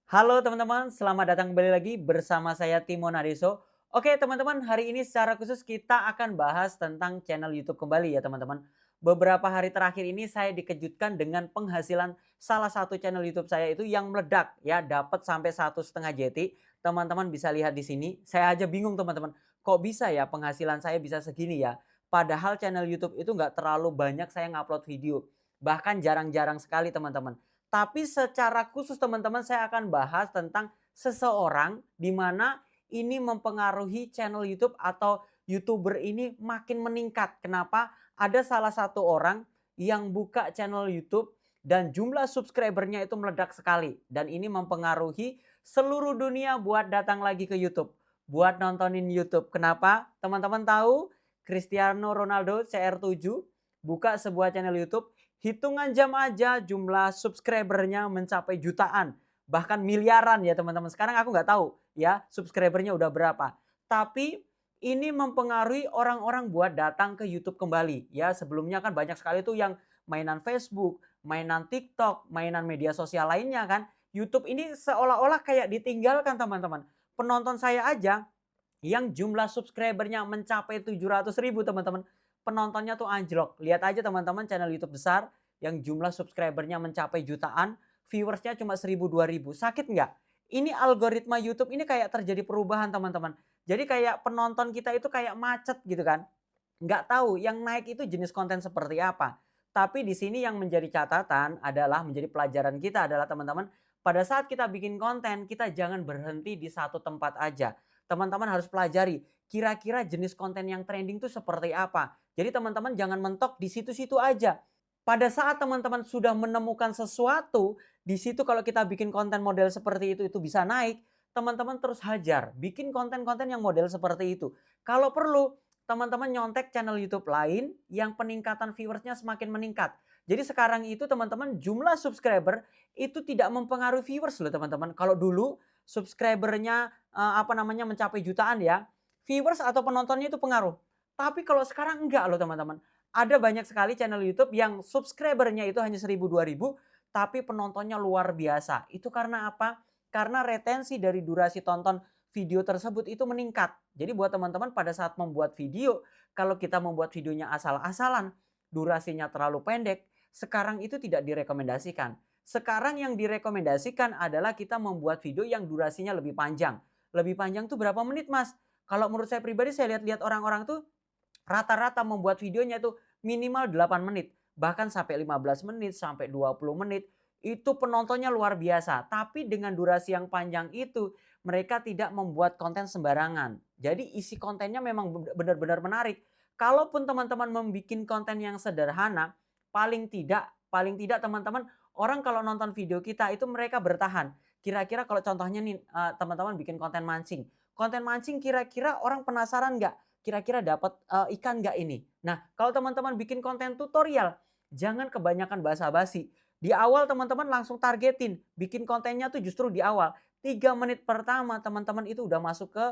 Halo teman-teman, selamat datang kembali lagi bersama saya Timo Nadeso. Oke teman-teman, hari ini secara khusus kita akan bahas tentang channel YouTube kembali ya teman-teman. Beberapa hari terakhir ini saya dikejutkan dengan penghasilan salah satu channel YouTube saya itu yang meledak ya, dapat sampai 1,5 JT. Teman-teman bisa lihat di sini. Saya aja bingung teman-teman, kok bisa ya penghasilan saya bisa segini ya? Padahal channel YouTube itu nggak terlalu banyak saya ngupload video. Bahkan jarang-jarang sekali teman-teman. Tapi secara khusus teman-teman saya akan bahas tentang seseorang di mana ini mempengaruhi channel YouTube atau YouTuber ini makin meningkat. Kenapa? Ada salah satu orang yang buka channel YouTube dan jumlah subscribernya itu meledak sekali. Dan ini mempengaruhi seluruh dunia buat datang lagi ke YouTube. Buat nontonin YouTube. Kenapa? Teman-teman tahu Cristiano Ronaldo CR7 buka sebuah channel YouTube. Hitungan jam aja jumlah subscribernya mencapai jutaan, bahkan miliaran ya teman-teman. Sekarang aku nggak tahu ya subscribernya udah berapa. Tapi ini mempengaruhi orang-orang buat datang ke YouTube kembali. Ya sebelumnya kan banyak sekali tuh yang mainan Facebook, mainan TikTok, mainan media sosial lainnya kan. YouTube ini seolah-olah kayak ditinggalkan teman-teman. Penonton saya aja yang jumlah subscribernya mencapai 700.000 teman-teman. Penontonnya tuh anjlok. Lihat aja teman-teman channel YouTube besar yang jumlah subscribernya mencapai jutaan, viewersnya cuma 1000 2000. Sakit nggak? Ini algoritma YouTube ini kayak terjadi perubahan teman-teman. Jadi kayak penonton kita itu kayak macet gitu kan. Nggak tahu yang naik itu jenis konten seperti apa. Tapi di sini yang menjadi catatan adalah menjadi pelajaran kita adalah teman-teman, pada saat kita bikin konten, kita jangan berhenti di satu tempat aja. Teman-teman harus pelajari kira-kira jenis konten yang trending itu seperti apa. Jadi teman-teman jangan mentok di situ-situ aja. Pada saat teman-teman sudah menemukan sesuatu, di situ kalau kita bikin konten model seperti itu bisa naik, teman-teman terus hajar, bikin konten-konten yang model seperti itu. Kalau perlu, teman-teman nyontek channel YouTube lain yang peningkatan viewersnya semakin meningkat. Jadi sekarang itu teman-teman jumlah subscriber itu tidak mempengaruhi viewers loh teman-teman. Kalau dulu subscribernya mencapai jutaan ya, viewers atau penontonnya itu pengaruh. Tapi kalau sekarang enggak loh teman-teman. Ada banyak sekali channel YouTube yang subscribernya itu hanya 1000 2000 tapi penontonnya luar biasa. Itu karena apa? Karena retensi dari durasi tonton video tersebut itu meningkat. Jadi buat teman-teman pada saat membuat video, kalau kita membuat videonya asal-asalan, durasinya terlalu pendek, sekarang itu tidak direkomendasikan. Sekarang yang direkomendasikan adalah kita membuat video yang durasinya lebih panjang. Lebih panjang tuh berapa menit, Mas? Kalau menurut saya pribadi saya lihat-lihat orang-orang tuh rata-rata membuat videonya itu minimal 8 menit, bahkan sampai 15 menit, sampai 20 menit. Itu penontonnya luar biasa. Tapi dengan durasi yang panjang itu, mereka tidak membuat konten sembarangan. Jadi isi kontennya memang benar-benar menarik. Kalaupun teman-teman membuat konten yang sederhana, paling tidak teman-teman orang kalau nonton video kita itu mereka bertahan. Kira-kira kalau contohnya nih teman-teman bikin konten mancing. Konten mancing kira-kira orang penasaran nggak? Kira-kira dapat ikan nggak ini? Nah, kalau teman-teman bikin konten tutorial, jangan kebanyakan basa-basi. Di awal teman-teman langsung targetin, bikin kontennya tuh justru di awal. 3 menit pertama teman-teman itu udah masuk ke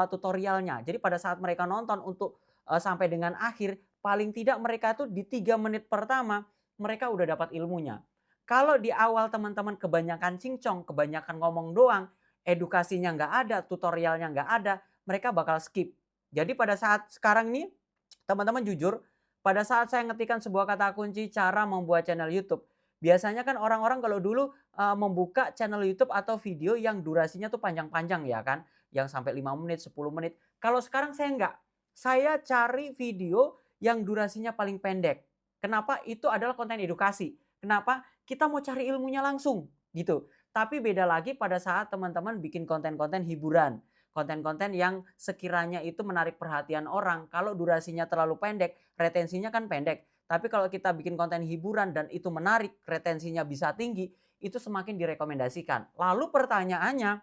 tutorialnya. Jadi pada saat mereka nonton untuk sampai dengan akhir, paling tidak mereka tuh di 3 menit pertama mereka udah dapat ilmunya. Kalau di awal teman-teman kebanyakan cincong, kebanyakan ngomong doang, edukasinya nggak ada, tutorialnya nggak ada, mereka bakal skip. Jadi pada saat sekarang ini, teman-teman jujur, pada saat saya ngetikkan sebuah kata kunci cara membuat channel YouTube, biasanya kan orang-orang kalau dulu, membuka channel YouTube atau video yang durasinya tuh panjang-panjang ya kan, yang sampai 5 menit, 10 menit. Kalau sekarang saya enggak, saya cari video yang durasinya paling pendek. Kenapa? Itu adalah konten edukasi. Kenapa? Kita mau cari ilmunya langsung, gitu. Tapi beda lagi pada saat teman-teman bikin konten-konten hiburan. Konten-konten yang sekiranya itu menarik perhatian orang, kalau durasinya terlalu pendek, retensinya kan pendek. Tapi kalau kita bikin konten hiburan dan itu menarik, retensinya bisa tinggi, itu semakin direkomendasikan. Lalu pertanyaannya,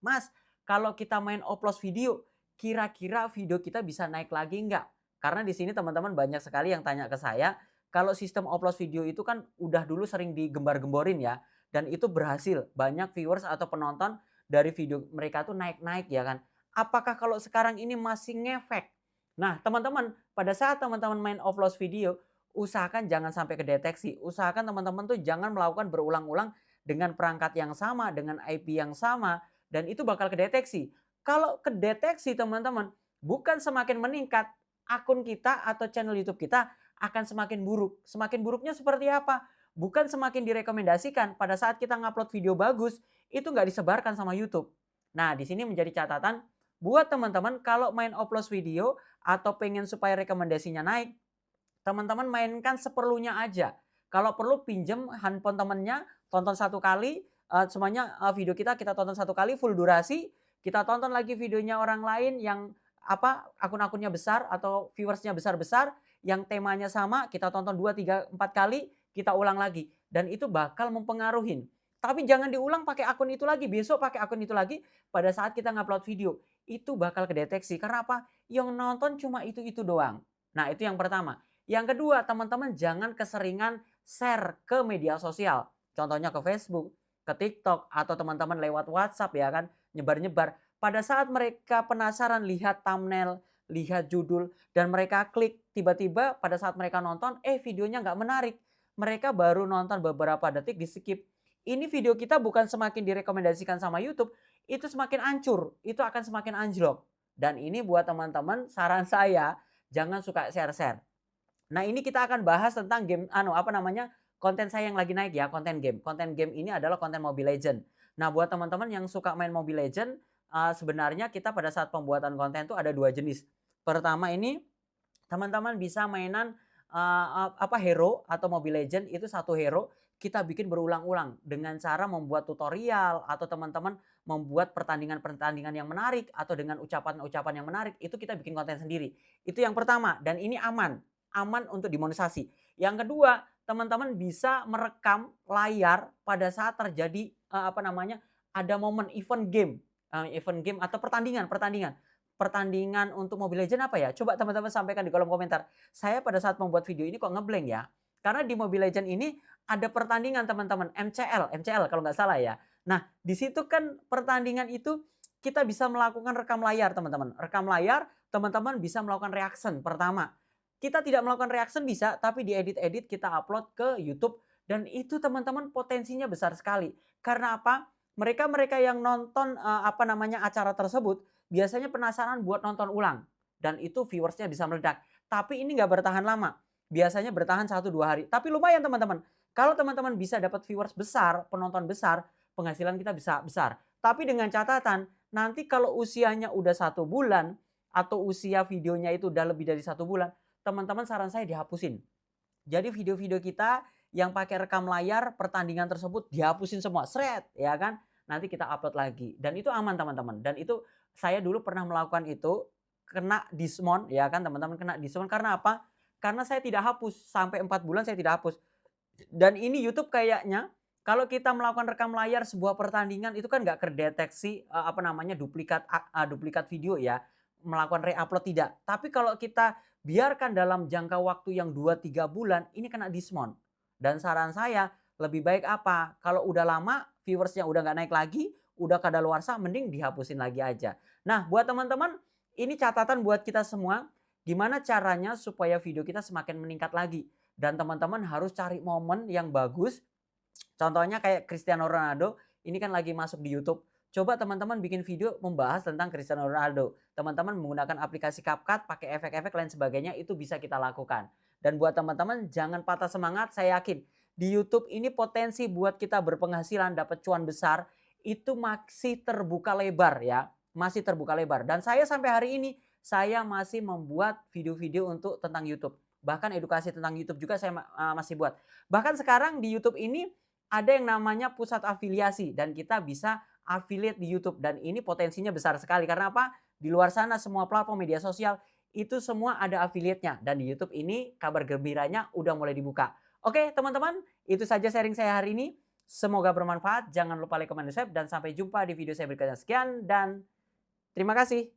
Mas, kalau kita main upload video, kira-kira video kita bisa naik lagi enggak? Karena di sini teman-teman banyak sekali yang tanya ke saya, kalau sistem upload video itu kan udah dulu sering digembar-gemborin ya, dan itu berhasil. Banyak viewers atau penonton dari video mereka tuh naik-naik ya kan. Apakah kalau sekarang ini masih ngefek? Nah teman-teman, pada saat teman-teman main upload video, usahakan jangan sampai kedeteksi. Usahakan teman-teman tuh jangan melakukan berulang-ulang dengan perangkat yang sama, dengan IP yang sama, dan itu bakal kedeteksi. Kalau kedeteksi teman-teman, bukan semakin meningkat, akun kita atau channel YouTube kita akan semakin buruk. Semakin buruknya seperti apa? Bukan semakin direkomendasikan pada saat kita ngupload video bagus, itu nggak disebarkan sama YouTube. Nah, di sini menjadi catatan buat teman-teman kalau main upload video atau pengen supaya rekomendasinya naik, teman-teman mainkan seperlunya aja. Kalau perlu pinjem handphone temennya, tonton satu kali, semuanya video kita tonton satu kali full durasi, kita tonton lagi videonya orang lain yang akun-akunnya besar atau viewersnya besar-besar, yang temanya sama, kita tonton 2, 3, 4 kali, kita ulang lagi. Dan itu bakal mempengaruhin. Tapi jangan diulang pakai akun itu lagi, besok pakai akun itu lagi pada saat kita ngupload video. Itu bakal kedeteksi. Karena apa? Yang nonton cuma itu-itu doang. Nah, itu yang pertama. Yang kedua, teman-teman jangan keseringan share ke media sosial. Contohnya ke Facebook, ke TikTok, atau teman-teman lewat WhatsApp ya kan, nyebar-nyebar. Pada saat mereka penasaran lihat thumbnail, lihat judul, dan mereka klik, tiba-tiba pada saat mereka nonton, videonya nggak menarik. Mereka baru nonton beberapa detik di skip. Ini video kita bukan semakin direkomendasikan sama YouTube, itu semakin hancur, itu akan semakin anjlok. Dan ini buat teman-teman, saran saya, jangan suka share-share. Nah, ini kita akan bahas tentang game konten saya yang lagi naik ya, konten game. Konten game ini adalah konten Mobile Legend. Nah, buat teman-teman yang suka main Mobile Legend, sebenarnya kita pada saat pembuatan konten itu ada 2 jenis. Pertama ini teman-teman bisa mainan hero atau Mobile Legend itu satu hero kita bikin berulang-ulang dengan cara membuat tutorial atau teman-teman membuat pertandingan-pertandingan yang menarik atau dengan ucapan-ucapan yang menarik, itu kita bikin konten sendiri. Itu yang pertama dan ini aman untuk dimonetisasi. Yang kedua, teman-teman bisa merekam layar pada saat terjadi ada momen event game atau pertandingan untuk Mobile Legends apa ya? Coba teman-teman sampaikan di kolom komentar. Saya pada saat membuat video ini kok ngeblank ya. Karena di Mobile Legends ini ada pertandingan teman-teman, MCL kalau nggak salah ya. Nah, di situ kan pertandingan itu kita bisa melakukan rekam layar teman-teman. Rekam layar, teman-teman bisa melakukan reaction pertama. Kita tidak melakukan reaction bisa, tapi diedit-edit kita upload ke YouTube dan itu teman-teman potensinya besar sekali. Karena apa? Mereka-mereka yang nonton acara tersebut biasanya penasaran buat nonton ulang dan itu viewersnya bisa meledak. Tapi ini nggak bertahan lama. Biasanya bertahan 1-2 hari. Tapi lumayan teman-teman. Kalau teman-teman bisa dapat viewers besar, penonton besar, penghasilan kita bisa besar. Tapi dengan catatan, nanti kalau usianya udah 1 bulan atau usia videonya itu udah lebih dari 1 bulan, teman-teman saran saya dihapusin. Jadi video-video kita yang pakai rekam layar pertandingan tersebut dihapusin semua, seret ya kan. Nanti kita upload lagi dan itu aman teman-teman. Dan itu saya dulu pernah melakukan itu, kena dismount ya kan teman-teman, kena dismount karena apa? Karena saya tidak hapus sampai 4 bulan saya tidak hapus. Dan ini YouTube kayaknya kalau kita melakukan rekam layar sebuah pertandingan itu kan nggak terdeteksi duplikat video ya, melakukan re-upload tidak. Tapi kalau kita biarkan dalam jangka waktu yang 2-3 bulan ini kena dismount. Dan saran saya lebih baik apa? Kalau udah lama viewersnya udah nggak naik lagi, udah kadaluarsa mending dihapusin lagi aja. Nah, buat teman-teman ini catatan buat kita semua, gimana caranya supaya video kita semakin meningkat lagi. Dan teman-teman harus cari momen yang bagus. Contohnya kayak Cristiano Ronaldo, ini kan lagi masuk di YouTube. Coba teman-teman bikin video membahas tentang Cristiano Ronaldo. Teman-teman menggunakan aplikasi CapCut, pakai efek-efek lain sebagainya, itu bisa kita lakukan. Dan buat teman-teman jangan patah semangat, saya yakin di YouTube ini potensi buat kita berpenghasilan, dapat cuan besar, itu masih terbuka lebar ya. Masih terbuka lebar. Dan saya sampai hari ini, saya masih membuat video-video untuk tentang YouTube. Bahkan edukasi tentang YouTube juga saya masih buat. Bahkan sekarang di YouTube ini ada yang namanya pusat afiliasi dan kita bisa affiliate di YouTube dan ini potensinya besar sekali karena apa? Di luar sana semua platform media sosial itu semua ada affiliate-nya dan di YouTube ini kabar gembiranya udah mulai dibuka. Oke, teman-teman, itu saja sharing saya hari ini. Semoga bermanfaat. Jangan lupa like, comment, dan subscribe dan sampai jumpa di video saya berikutnya. Sekian dan terima kasih.